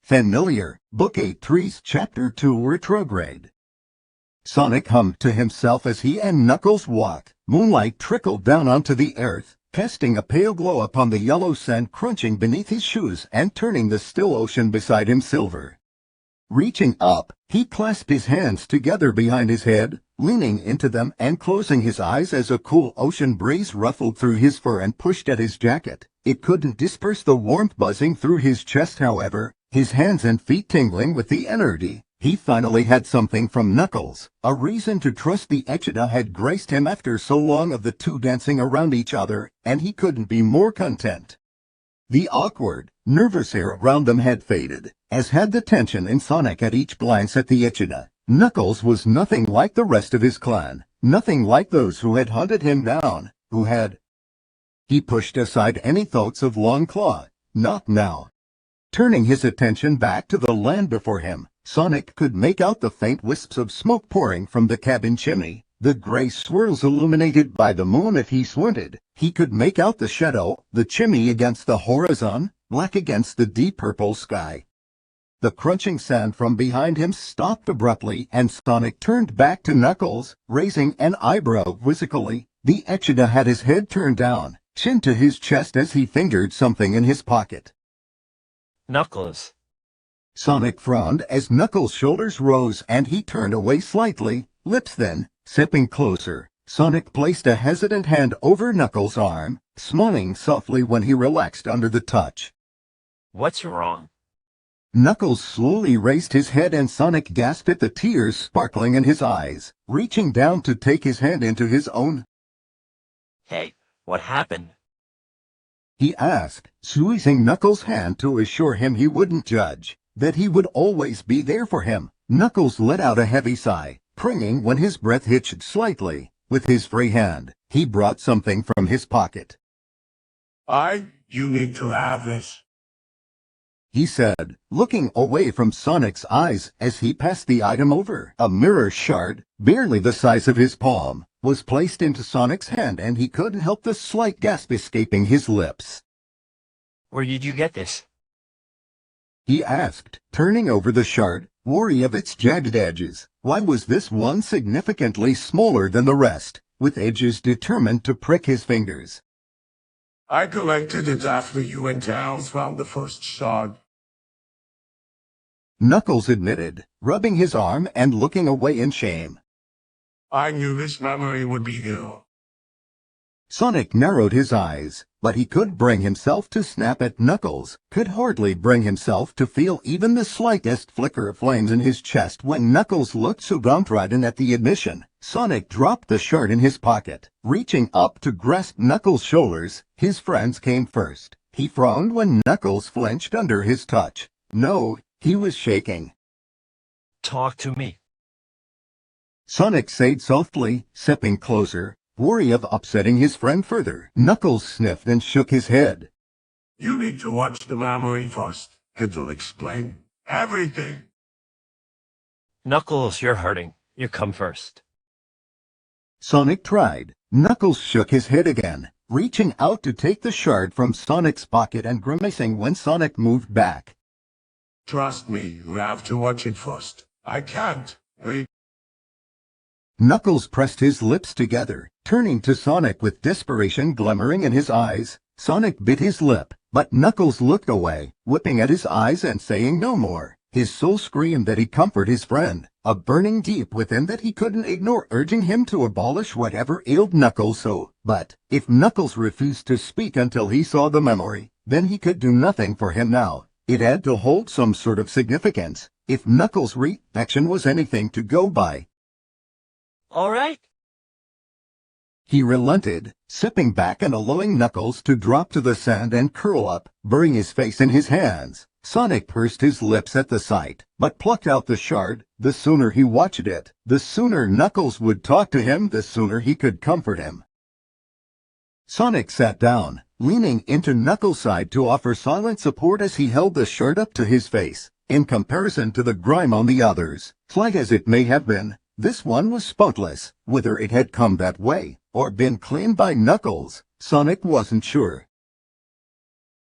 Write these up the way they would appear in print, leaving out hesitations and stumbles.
Familiar, Book 8 Trees Chapter 2 Retrograde. Sonic hummed to himself as he and Knuckles walked. Moonlight trickled down onto the earth, casting a pale glow upon the yellow sand crunching beneath his shoes and turning the still ocean beside him silver. Reaching up, he clasped his hands together behind his head, leaning into them and closing his eyes as a cool ocean breeze ruffled through his fur and pushed at his jacket. It couldn't disperse the warmth buzzing through his chest, however, his hands and feet tingling with the energy. He finally had something from Knuckles. A reason to trust the Echidna had graced him after so long of the two dancing around each other, and he couldn't be more content. The awkward, nervous air around them had faded, as had the tension in Sonic at each glance at the Echidna. Knuckles was nothing like the rest of his clan, nothing like those who had hunted him down, who had... He pushed aside any thoughts of Longclaw. Not now. Turning his attention back to the land before him, Sonic could make out the faint wisps of smoke pouring from the cabin chimney, the gray swirls illuminated by the moon if he squinted. He could make out the shadow, the chimney against the horizon, black against the deep purple sky. The crunching sound from behind him stopped abruptly, and Sonic turned back to Knuckles, raising an eyebrow quizzically. The Echidna had his head turned down, chin to his chest as he fingered something in his pocket. Knuckles. Sonic frowned as Knuckles' shoulders rose and he turned away slightly, lips then, stepping closer. Sonic placed a hesitant hand over Knuckles' arm, smiling softly when he relaxed under the touch. What's wrong? Knuckles slowly raised his head and Sonic gasped at the tears sparkling in his eyes, reaching down to take his hand into his own. Hey, what happened? He asked, squeezing Knuckles' hand to assure him he wouldn't judge, that he would always be there for him. Knuckles let out a heavy sigh, preening when his breath hitched slightly. With his free hand, he brought something from his pocket. You need to have this, he said, looking away from Sonic's eyes as he passed the item over. A mirror shard, barely the size of his palm, was placed into Sonic's hand and he couldn't help the slight gasp escaping his lips. Where did you get this? He asked, turning over the shard, wary of its jagged edges. Why was this one significantly smaller than the rest, with edges determined to prick his fingers? I collected it after you and Tails found the first shard. Knuckles admitted, rubbing his arm and looking away in shame. I knew this memory would be here. Sonic narrowed his eyes, but he could bring himself to snap at Knuckles, could hardly bring himself to feel even the slightest flicker of flames in his chest when Knuckles looked so downtrodden at the admission. Sonic dropped the shard in his pocket, reaching up to grasp Knuckles' shoulders. His friends came first. He frowned when Knuckles flinched under his touch. No, he was shaking. Talk to me. Sonic said softly, stepping closer, worry of upsetting his friend further. Knuckles sniffed and shook his head. You need to watch the memory first. It'll explain everything. Knuckles, you're hurting. You come first. Sonic tried. Knuckles shook his head again, reaching out to take the shard from Sonic's pocket and grimacing when Sonic moved back. Trust me, you have to watch it first. I can't. Knuckles pressed his lips together, turning to Sonic with desperation glimmering in his eyes. Sonic bit his lip, but Knuckles looked away, whipping at his eyes and saying no more. His soul screamed that he comfort his friend, a burning deep within that he couldn't ignore urging him to abolish whatever ailed Knuckles so. But, if Knuckles refused to speak until he saw the memory, then he could do nothing for him now. It had to hold some sort of significance, if Knuckles' reaction was anything to go by. All right. He relented, stepping back and allowing Knuckles to drop to the sand and curl up, burying his face in his hands. Sonic pursed his lips at the sight, but plucked out the shard. The sooner he watched it, the sooner Knuckles would talk to him, the sooner he could comfort him. Sonic sat down, leaning into Knuckles' side to offer silent support as he held the shard up to his face. In comparison to the grime on the others, slight as it may have been, this one was spotless. Whether it had come that way, or been cleaned by Knuckles, Sonic wasn't sure.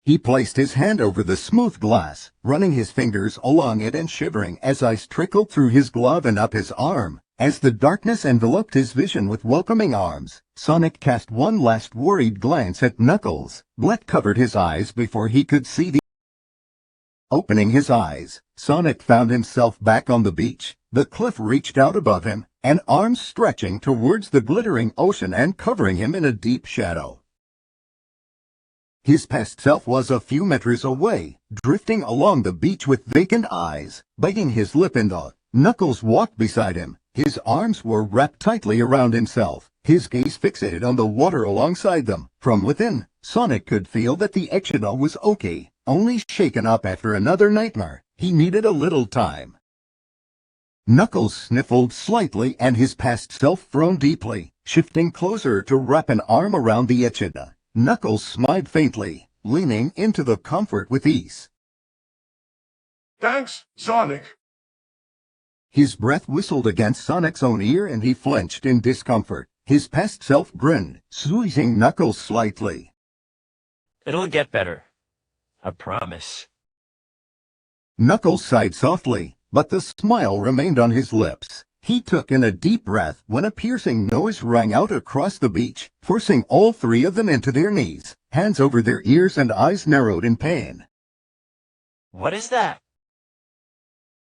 He placed his hand over the smooth glass, running his fingers along it and shivering as ice trickled through his glove and up his arm. As the darkness enveloped his vision with welcoming arms, Sonic cast one last worried glance at Knuckles. Blood covered his eyes before he could see the... Opening his eyes, Sonic found himself back on the beach. The cliff reached out above him, and arms stretching towards the glittering ocean and covering him in a deep shadow. His past self was a few meters away, drifting along the beach with vacant eyes, biting his lip in thought. Knuckles walked beside him. His arms were wrapped tightly around himself, his gaze fixated on the water alongside them. From within, Sonic could feel that the Echidna was okay, only shaken up after another nightmare. He needed a little time. Knuckles sniffled slightly and his past self frowned deeply, shifting closer to wrap an arm around the Echidna. Knuckles smiled faintly, leaning into the comfort with ease. Thanks, Sonic. His breath whistled against Sonic's own ear and he flinched in discomfort. His past self grinned, squeezing Knuckles slightly. It'll get better. I promise. Knuckles sighed softly, but the smile remained on his lips. He took in a deep breath when a piercing noise rang out across the beach, forcing all three of them into their knees, hands over their ears and eyes narrowed in pain. What is that?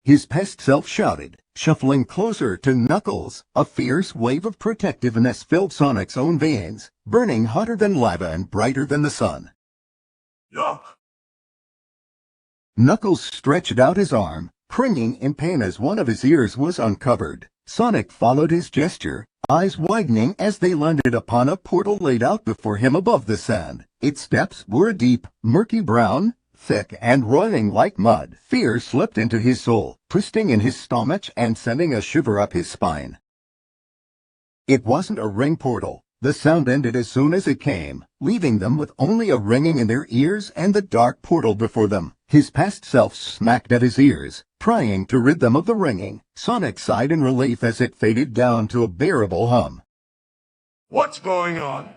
His past self shouted, shuffling closer to Knuckles. A fierce wave of protectiveness filled Sonic's own veins, burning hotter than lava and brighter than the sun. Yuck. Knuckles stretched out his arm, cringing in pain as one of his ears was uncovered. Sonic followed his gesture, eyes widening as they landed upon a portal laid out before him above the sand. Its depths were deep, murky brown, thick and roiling like mud. Fear slipped into his soul, twisting in his stomach and sending a shiver up his spine. It wasn't a ring portal. The sound ended as soon as it came, leaving them with only a ringing in their ears and the dark portal before them. His past self smacked at his ears, trying to rid them of the ringing. Sonic sighed in relief as it faded down to a bearable hum. What's going on?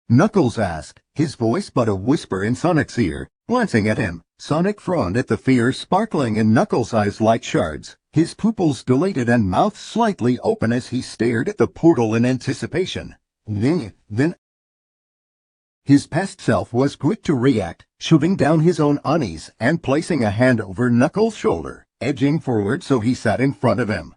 Knuckles asked, his voice but a whisper in Sonic's ear. Glancing at him, Sonic frowned at the fear sparkling in Knuckles' eyes like shards. His pupils dilated and mouth slightly open as he stared at the portal in anticipation. Then... His past self was quick to react, shoving down his own unease and placing a hand over Knuckles' shoulder, edging forward so he sat in front of him.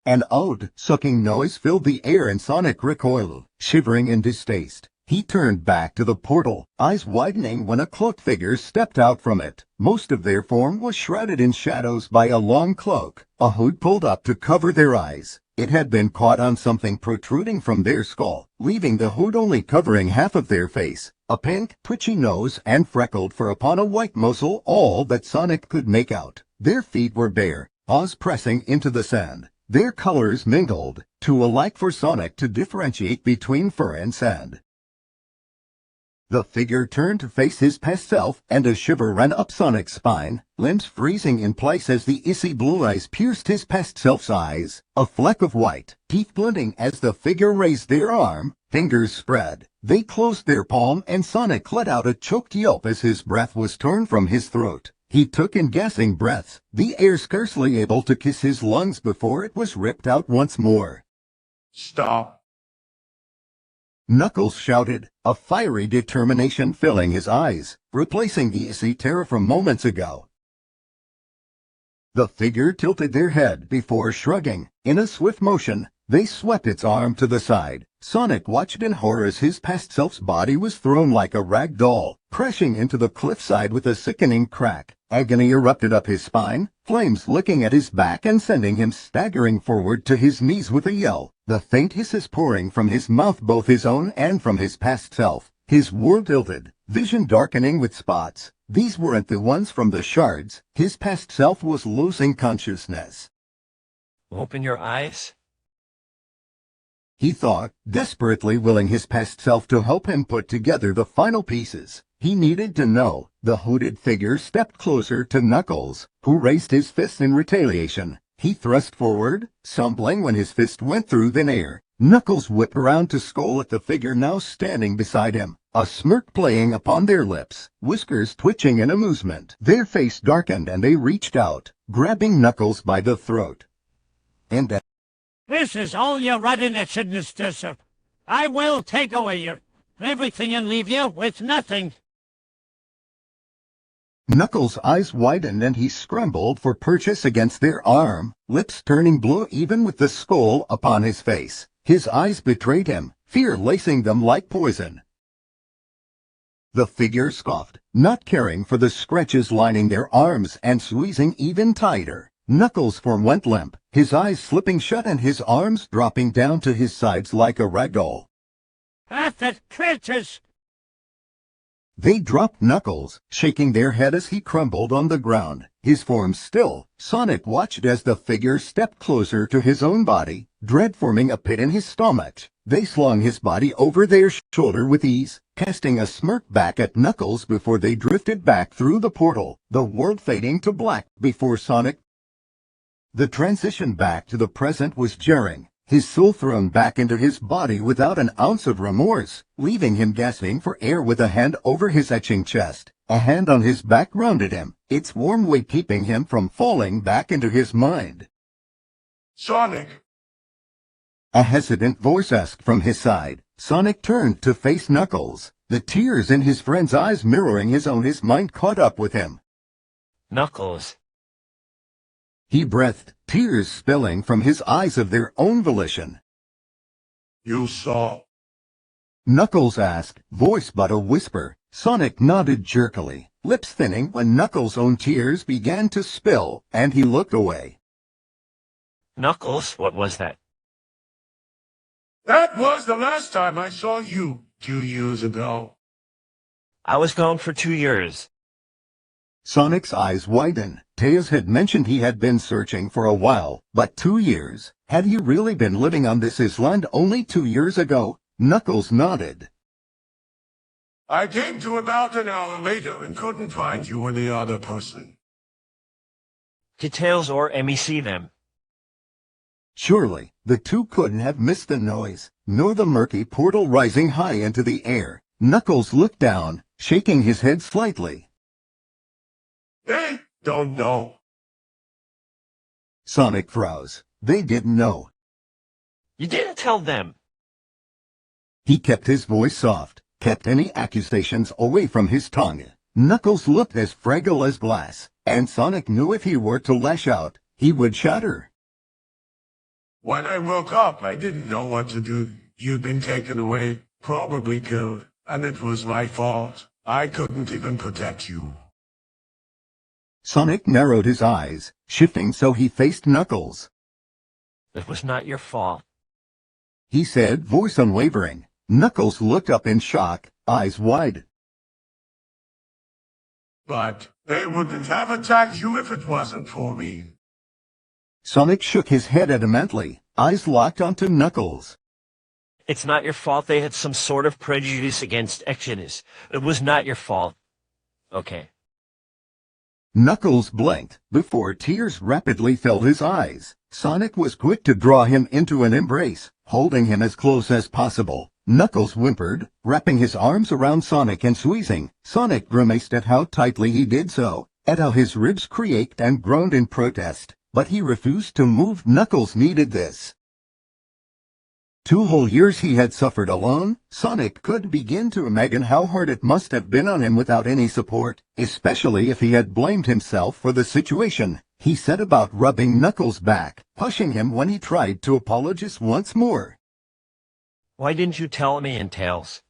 An odd, sucking noise filled the air and Sonic recoiled, shivering in distaste. He turned back to the portal, eyes widening when a cloaked figure stepped out from it. Most of their form was shrouded in shadows by a long cloak, a hood pulled up to cover their eyes. It had been caught on something protruding from their skull, leaving the hood only covering half of their face. A pink, twitchy nose and freckled fur upon a white muzzle, all that Sonic could make out. Their feet were bare, paws pressing into the sand. Their colors mingled, too alike for Sonic to differentiate between fur and sand. The figure turned to face his past self, and a shiver ran up Sonic's spine, limbs freezing in place as the icy blue eyes pierced his past self's eyes. A fleck of white, teeth glinting as the figure raised their arm, fingers spread. They closed their palm and Sonic let out a choked yelp as his breath was torn from his throat. He took in gasping breaths, the air scarcely able to kiss his lungs before it was ripped out once more. Stop. Knuckles shouted, a fiery determination filling his eyes, replacing the icy terror from moments ago. The figure tilted their head before shrugging. In a swift motion, they swept its arm to the side. Sonic watched in horror as his past self's body was thrown like a rag doll, crashing into the cliffside with a sickening crack. Agony erupted up his spine, flames licking at his back and sending him staggering forward to his knees with a yell. The faint hisses pouring from his mouth, both his own and from his past self. His world tilted, vision darkening with spots. These weren't the ones from the shards. His past self was losing consciousness. Open your eyes. He thought, desperately willing his past self to help him put together the final pieces. He needed to know. The hooded figure stepped closer to Knuckles, who raised his fist in retaliation. He thrust forward, stumbling when his fist went through thin air. Knuckles whipped around to scowl at the figure now standing beside him. a smirk playing upon their lips, whiskers twitching in amusement. Their face darkened and they reached out, grabbing Knuckles by the throat. And This is all your readiness in this desert. I will take away your everything and leave you with nothing. Knuckles' eyes widened and he scrambled for purchase against their arm, lips turning blue even with the skull upon his face. His eyes betrayed him, fear lacing them like poison. The figure scoffed, not caring for the scratches lining their arms and squeezing even tighter. Knuckles' form went limp, his eyes slipping shut and his arms dropping down to his sides like a ragdoll. After creatures! They dropped Knuckles, shaking their head as he crumbled on the ground, his form still. Sonic watched as the figure stepped closer to his own body, dread forming a pit in his stomach. They slung his body over their shoulder with ease, casting a smirk back at Knuckles before they drifted back through the portal, the world fading to black before Sonic. The transition back to the present was jarring, his soul thrown back into his body without an ounce of remorse, leaving him gasping for air with a hand over his etching chest. A hand on his back rounded him, its warm weight keeping him from falling back into his mind. Sonic! A hesitant voice asked from his side. Sonic turned to face Knuckles, the tears in his friend's eyes mirroring his own. His mind caught up with him. Knuckles. He breathed, tears spilling from his eyes of their own volition. You saw? Knuckles asked, voice but a whisper. Sonic nodded jerkily, lips thinning when Knuckles' own tears began to spill, and he looked away. Knuckles, what was that? That was the last time I saw you, 2 years ago. I was gone for 2 years. Sonic's eyes widened. Tails had mentioned he had been searching for a while, but 2 years? Had he really been living on this island only 2 years ago? Knuckles nodded. I came to about an hour later and couldn't find you or the other person. Did Tails or Emmy see them? Surely, the two couldn't have missed the noise, nor the murky portal rising high into the air. Knuckles looked down, shaking his head slightly. They don't know. Sonic froze. They didn't know. You didn't tell them. He kept his voice soft, kept any accusations away from his tongue. Knuckles looked as fragile as glass, and Sonic knew if he were to lash out, he would shatter. When I woke up, I didn't know what to do. You'd been taken away, probably killed, and it was my fault. I couldn't even protect you. Sonic narrowed his eyes, shifting so he faced Knuckles. It was not your fault. He said, voice unwavering. Knuckles looked up in shock, eyes wide. But they wouldn't have attacked you if it wasn't for me. Sonic shook his head adamantly, eyes locked onto Knuckles. It's not your fault they had some sort of prejudice against Exodus. It was not your fault. Okay. Knuckles blinked, before tears rapidly filled his eyes. Sonic was quick to draw him into an embrace, holding him as close as possible. Knuckles whimpered, wrapping his arms around Sonic and squeezing. Sonic grimaced at how tightly he did so, at how his ribs creaked and groaned in protest, but he refused to move. Knuckles needed this. 2 whole years he had suffered alone. Sonic could begin to imagine how hard it must have been on him without any support, especially if he had blamed himself for the situation. He set about rubbing Knuckles' back, pushing him when he tried to apologize once more. Why didn't you tell me and Tails?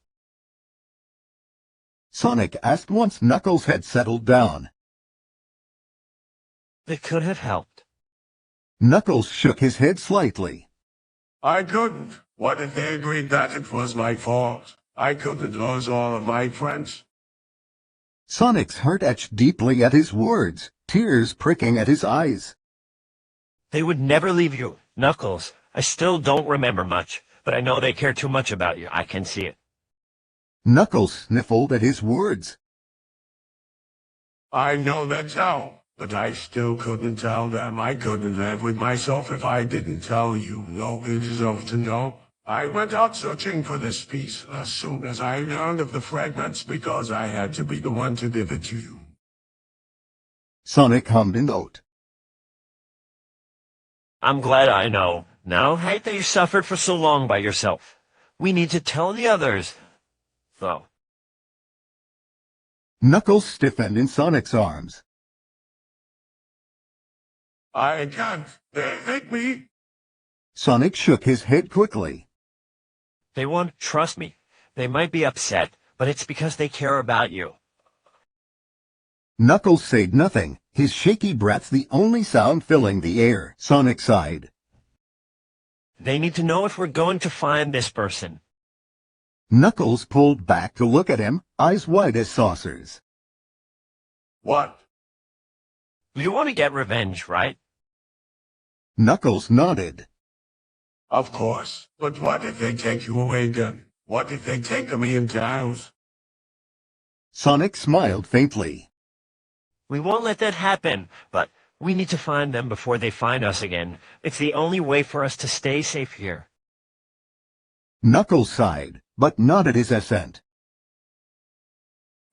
Sonic asked once Knuckles had settled down. They could have helped. Knuckles shook his head slightly. I couldn't. What if they agreed that it was my fault? I couldn't lose all of my friends. Sonic's heart etched deeply at his words, tears pricking at his eyes. They would never leave you. Knuckles, I still don't remember much, but I know they care too much about you. I can see it. Knuckles sniffled at his words. I know that now, but I still couldn't tell them. I couldn't live with myself if I didn't tell you. No, you deserve to know. I went out searching for this piece as soon as I learned of the fragments because I had to be the one to give it to you. Sonic hummed a note. I'm glad I know. Now, I hate that you suffered for so long by yourself. We need to tell the others, though. Knuckles stiffened in Sonic's arms. I can't. They hate me. Sonic shook his head quickly. They won't trust me. They might be upset, but it's because they care about you. Knuckles said nothing, his shaky breath the only sound filling the air. Sonic sighed. They need to know if we're going to find this person. Knuckles pulled back to look at him, eyes wide as saucers. What? You want to get revenge, right? Knuckles nodded. Of course. But what if they take you away again? What if they take me into house? Sonic smiled faintly. We won't let that happen, but we need to find them before they find us again. It's the only way for us to stay safe here. Knuckles sighed, but nodded his assent.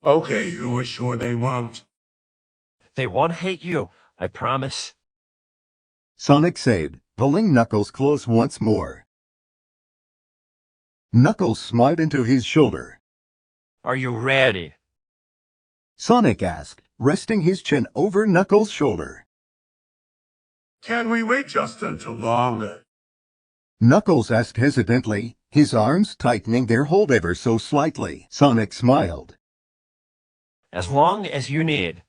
Okay, you were sure they won't. They won't hate you, I promise. Sonic said, pulling Knuckles close once more. Knuckles smiled into his shoulder. Are you ready? Sonic asked, resting his chin over Knuckles' shoulder. Can we wait just a little longer? Knuckles asked hesitantly, his arms tightening their hold ever so slightly. Sonic smiled. As long as you need.